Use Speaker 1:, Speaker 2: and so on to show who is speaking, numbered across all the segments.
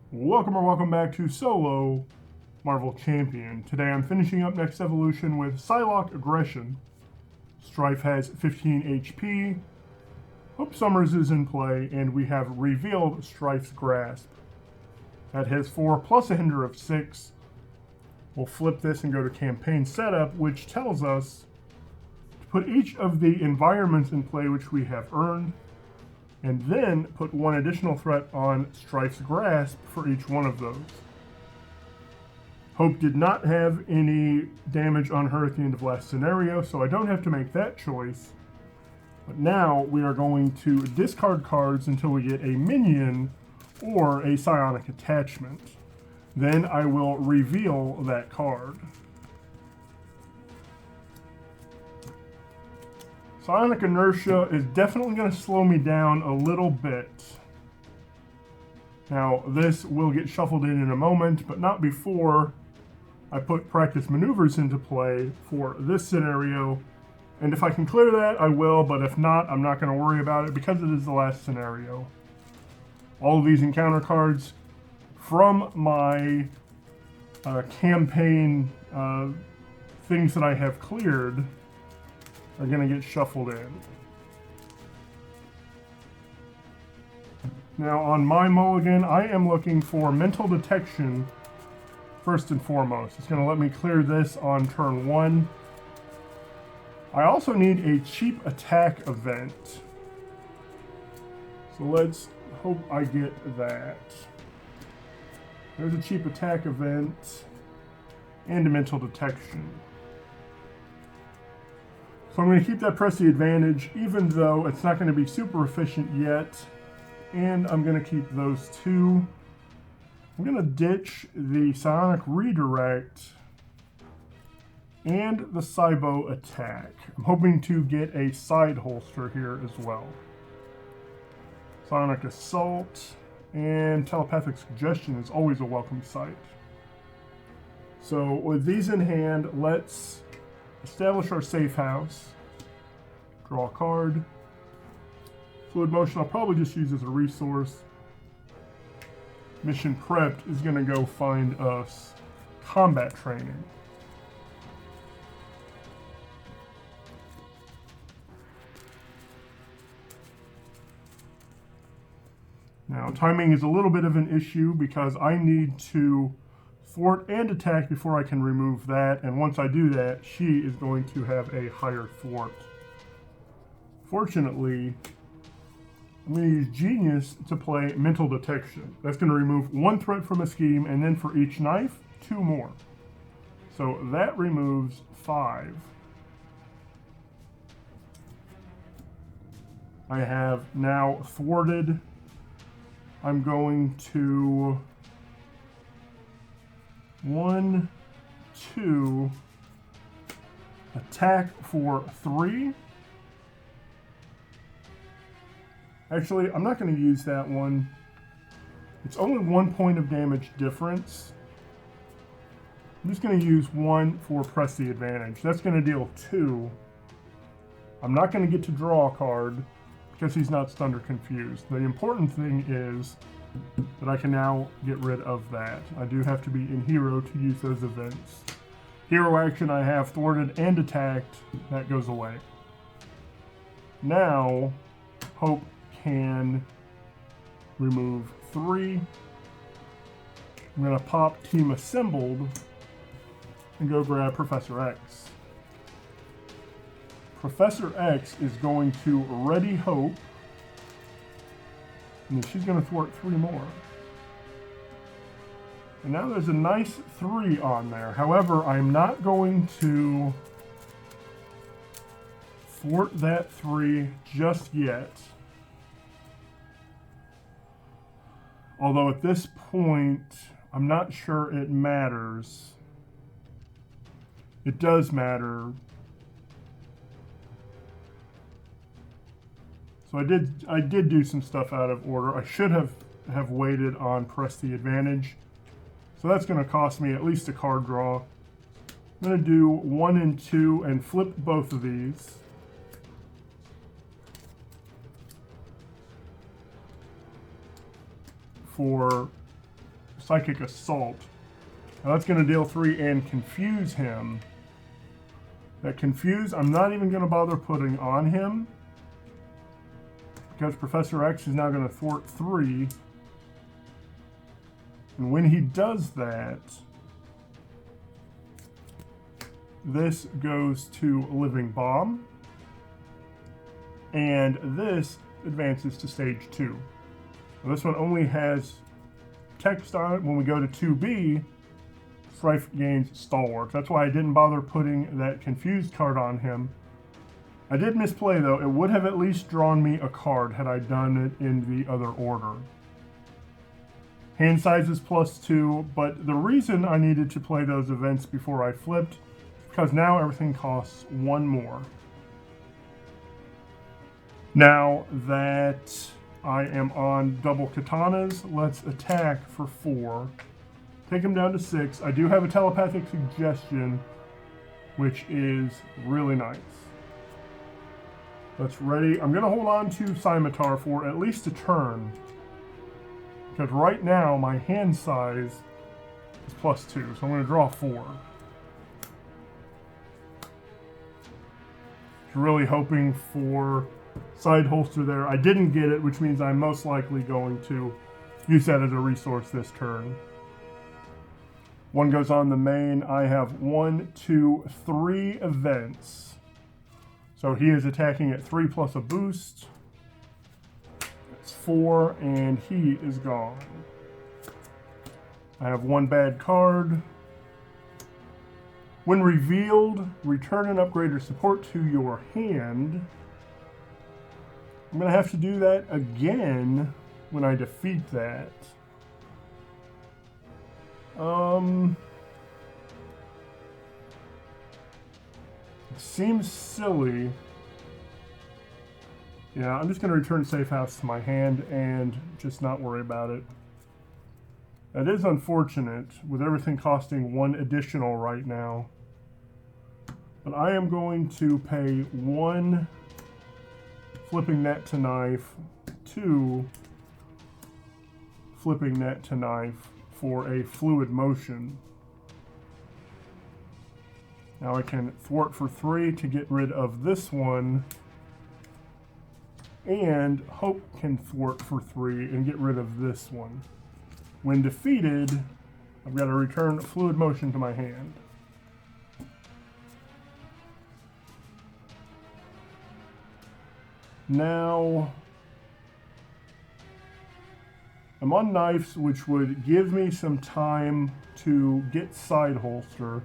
Speaker 1: Welcome back to Solo Marvel Champion. Today I'm finishing up next evolution with Psylocke Aggression. Stryfe has 15 HP. Hope Summers is in play, and we have revealed Stryfe's Grasp. That has 4 plus a hinder of 6. We'll flip this and go to Campaign Setup, which tells us to put each of the environments in play which we have earned, and then put one additional threat on Stryfe's Grasp for each one of those. Hope did not have any damage on her at the end of last scenario, so I don't have to make that choice. But now we are going to discard cards until we get a minion or a psionic attachment. Then I will reveal that card. Psionic inertia is definitely going to slow me down a little bit. Now, this will get shuffled in a moment, but not before I put practice maneuvers into play for this scenario. And if I can clear that, I will, but if not, I'm not going to worry about it because it is the last scenario. All of these encounter cards from my campaign things that I have cleared are going to get shuffled in. Now on my mulligan, I am looking for mental detection first and foremost. It's going to let me clear this on turn 1. I also need a cheap attack event. So let's hope I get that. There's a cheap attack event and a mental detection. So I'm going to keep that press the advantage, even though it's not going to be super efficient yet. And I'm going to keep those two. I'm going to ditch the psionic redirect and the Cybo attack. I'm hoping to get a side holster here as well. Psionic assault and telepathic suggestion is always a welcome sight. So with these in hand, let's establish our safe house. Draw a card. Fluid motion I'll probably just use as a resource. Mission prepped is going to go find us combat training. Now timing is a little bit of an issue because I need to thwart and attack before I can remove that, and once I do that, she is going to have a higher thwart. Fortunately, I'm going to use Genius to play Mental Detection. That's going to remove 1 threat from a scheme, and then for each knife, 2 more. So that removes 5. I have now thwarted. I'm going to 1, 2, attack for 3. Actually, I'm not going to use that one. It's only 1 point of damage difference. I'm just going to use 1 for press the advantage. That's going to deal 2. I'm not going to get to draw a card because he's not stunned or confused. The important thing is that I can now get rid of that. I do have to be in hero to use those events. Hero action, I have thwarted and attacked. That goes away. Now, Hope can remove 3. I'm going to pop Team Assembled and go grab Professor X. Professor X is going to ready Hope, and then she's going to thwart 3 more. And now there's a nice 3 on there. However, I'm not going to thwart that 3 just yet. Although at this point, I'm not sure it matters. It does matter. So I did do some stuff out of order. I should have waited on press the advantage. So that's going to cost me at least a card draw. I'm going to do 1 and 2 and flip both of these. For Psychic Assault. Now that's going to deal 3 and confuse him. That confuse, I'm not even going to bother putting on him, because Professor X is now going to thwart 3. And when he does that, this goes to Living Bomb. And this advances to stage 2. Now this one only has text on it. When we go to 2B, Stryfe gains Stalwart. That's why I didn't bother putting that confused card on him. I did misplay though. It would have at least drawn me a card had I done it in the other order. Hand size is +2, but the reason I needed to play those events before I flipped is because now everything costs 1 more. Now that I am on double katanas, let's attack for 4. Take him down to 6. I do have a telepathic suggestion, which is really nice. That's ready. I'm going to hold on to Scimitar for at least a turn, because right now my hand size is +2, so I'm going to draw 4. Really hoping for side holster there. I didn't get it, which means I'm most likely going to use that as a resource this turn. 1 goes on the main. I have 1, 2, 3 events. So he is attacking at 3 plus a boost. That's 4, and he is gone. I have 1 bad card. When revealed, return an upgrade or support to your hand. I'm going to have to do that again when I defeat that. It seems silly. Yeah, I'm just going to return Safe House to my hand and just not worry about it. That is unfortunate, with everything costing 1 additional right now. But I am going to pay 1 flipping that to knife, 2 flipping that to knife for a fluid motion. Now I can thwart for 3 to get rid of this one, and Hope can thwart for 3 and get rid of this one. When defeated, I've got to return fluid motion to my hand. Now, I'm on knives, which would give me some time to get side holster.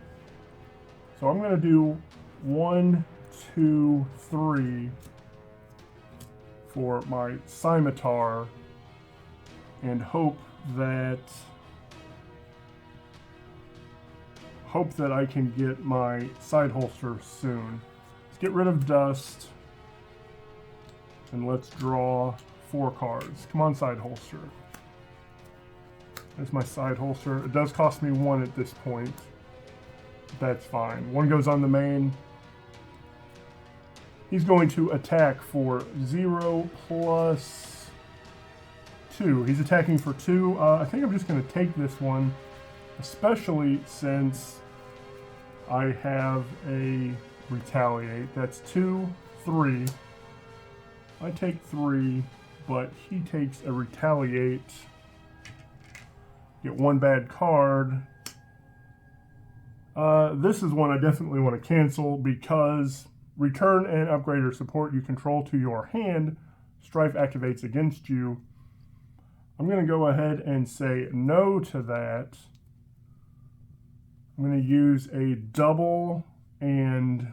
Speaker 1: So I'm going to do 1, 2, 3 for my Scimitar and hope that I can get my side holster soon. Let's get rid of dust and let's draw 4 cards. Come on, side holster. There's my side holster. It does cost me 1 at this point. That's fine. 1 goes on the main. He's going to attack for 0 plus 2. He's attacking for 2. I think I'm just going to take this one, especially since I have a retaliate. That's 2, 3. I take 3, but he takes a retaliate. Get 1 bad card. This is one I definitely want to cancel because return an upgrade or support you control to your hand. Stryfe activates against you. I'm going to go ahead and say no to that. I'm going to use a double and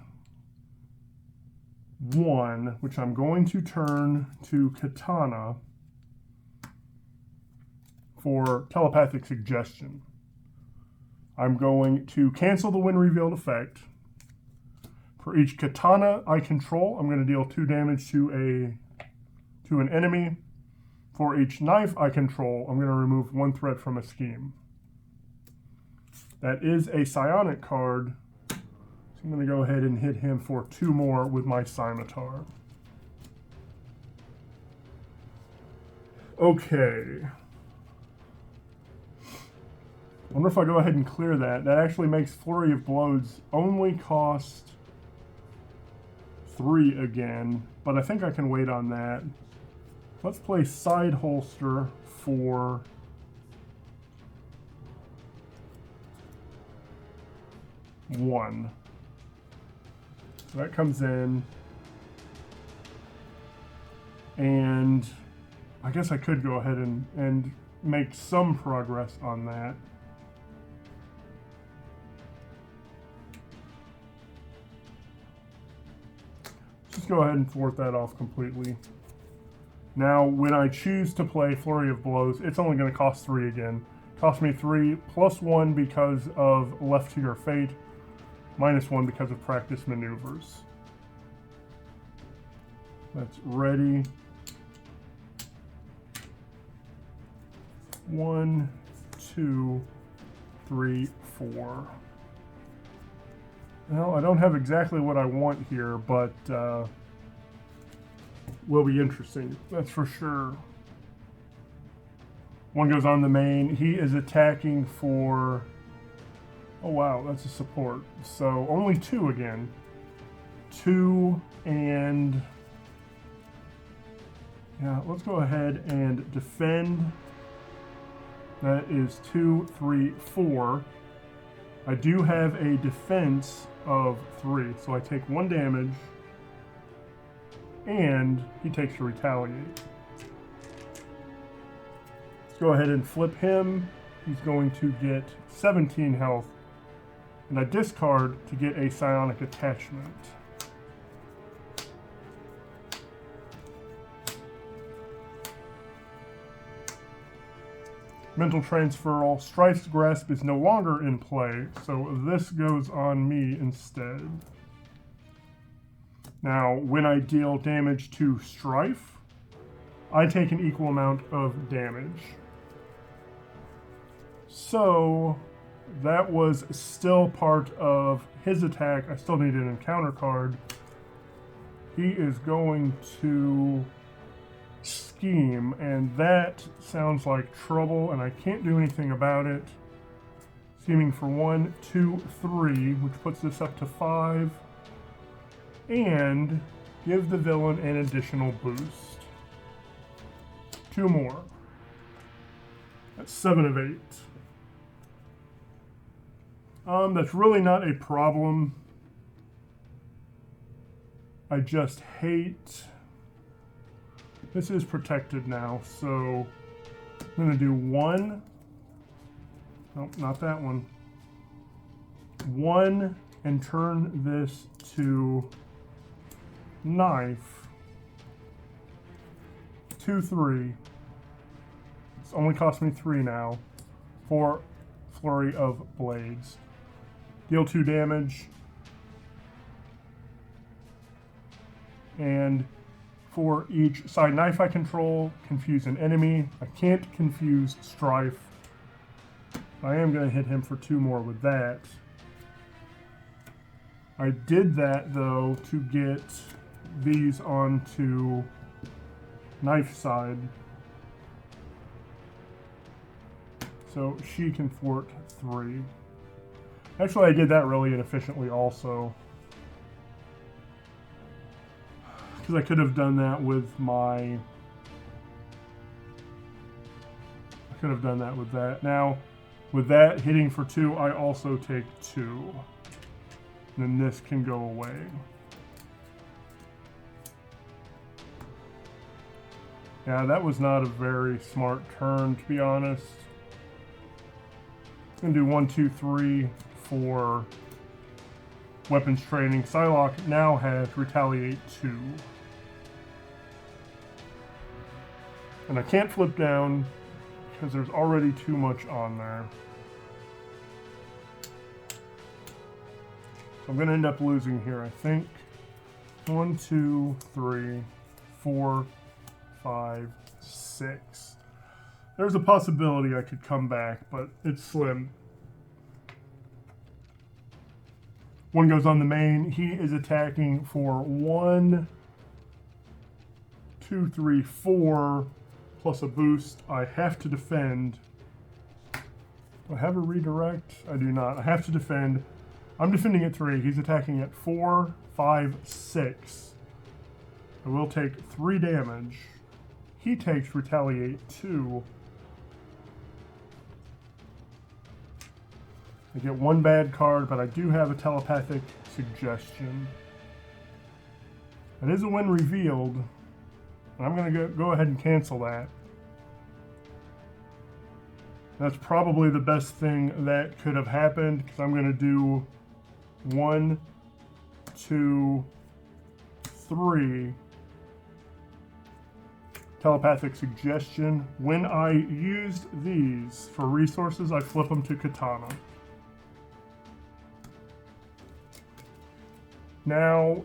Speaker 1: 1, which I'm going to turn to Katana for telepathic suggestion. I'm going to cancel the when revealed effect. For each katana I control, I'm going to deal 2 damage to an enemy. For each knife I control, I'm going to remove 1 threat from a scheme. That is a psionic card. So I'm going to go ahead and hit him for 2 more with my Scimitar. Okay. I wonder if I go ahead and clear that. That actually makes Flurry of Blows only cost 3 again, but I think I can wait on that. Let's play Side Holster for one. So that comes in. And I guess I could go ahead and make some progress on that. Just go ahead and thwart that off completely. Now, when I choose to play Flurry of Blows, it's only going to cost 3 again. Cost me 3, plus 1 because of Left to Your Fate, minus 1 because of Practice Maneuvers. That's ready. 1, 2, 3, 4. Well, I don't have exactly what I want here, but will be interesting, that's for sure. One goes on the main. He is attacking for... Oh wow, that's a support. So only 2 again. 2 and... Yeah, let's go ahead and defend. That is 2, 3, 4. I do have a defense of 3, so I take 1 damage, and he takes to retaliate. Let's go ahead and flip him. He's going to get 17 health, and I discard to get a psionic attachment. Mental transferal. Stryfe's grasp is no longer in play, so this goes on me instead. Now, when I deal damage to Stryfe, I take an equal amount of damage. So, that was still part of his attack. I still need an encounter card. He is going to scheme, and that sounds like trouble, and I can't do anything about it. Scheming for 1, 2, 3, which puts this up to 5, and give the villain an additional boost. 2 more. That's 7 of 8. That's really not a problem. I just hate... This is protected now, so I'm going to do 1. Nope, not that one. 1 and turn this to knife. 2, 3. It's only cost me 3 now for Flurry of Blades. Deal 2 damage. And for each side knife I control, confuse an enemy. I can't confuse Stryfe. I am going to hit him for 2 more with that. I did that, though, to get these onto knife side. So she can thwart 3. Actually, I did that really inefficiently also. Because I could have done that with my... I could have done that with that. Now, with that hitting for 2, I also take 2. And then this can go away. Yeah, that was not a very smart turn, to be honest. I'm going to do 1, 2, 3 for weapons training. Psylocke now has Retaliate 2. And I can't flip down because there's already too much on there. So I'm going to end up losing here, I think. 1, 2, 3, 4, 5, 6. There's a possibility I could come back, but it's slim. One goes on the main. He is attacking for 1, 2, 3, 4, plus a boost. I have to defend. Do I have a redirect? I do not. I have to defend. I'm defending at 3. He's attacking at 4, 5, 6. I will take 3 damage. He takes retaliate 2. I get 1 bad card, but I do have a telepathic suggestion. It is a win revealed. And I'm going to go ahead and cancel that. That's probably the best thing that could have happened, because I'm going to do 1, 2, 3. Telepathic suggestion. When I used these for resources, I flip them to katana. Now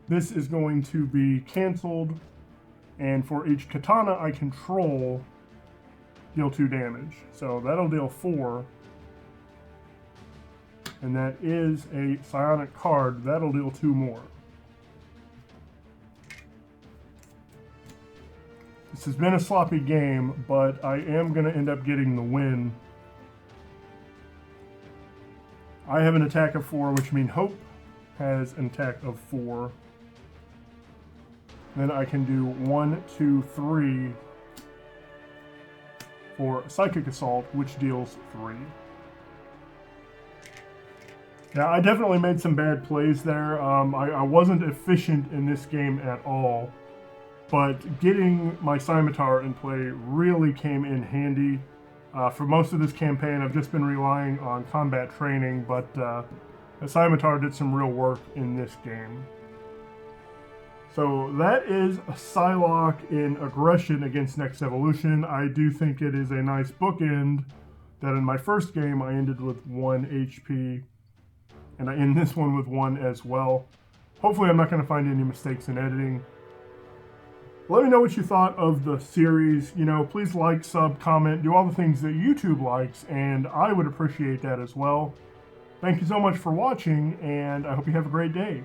Speaker 1: this is going to be canceled, and for each katana I control, deal 2 damage. So that'll deal 4. And that is a psionic card. That'll deal 2 more. This has been a sloppy game, but I am going to end up getting the win. I have an attack of 4, which means Hope has an attack of 4. Then I can do 1, 2, 3 for Psychic Assault, which deals 3. Now, I definitely made some bad plays there. I wasn't efficient in this game at all, but getting my Scimitar in play really came in handy. For most of this campaign, I've just been relying on combat training, but the Scimitar did some real work in this game. So that is Psylocke in Aggression against Next Evolution. I do think it is a nice bookend that in my first game I ended with 1 HP, and I end this one with 1 as well. Hopefully I'm not going to find any mistakes in editing. Let me know what you thought of the series. You know, please like, sub, comment, do all the things that YouTube likes, and I would appreciate that as well. Thank you so much for watching, and I hope you have a great day.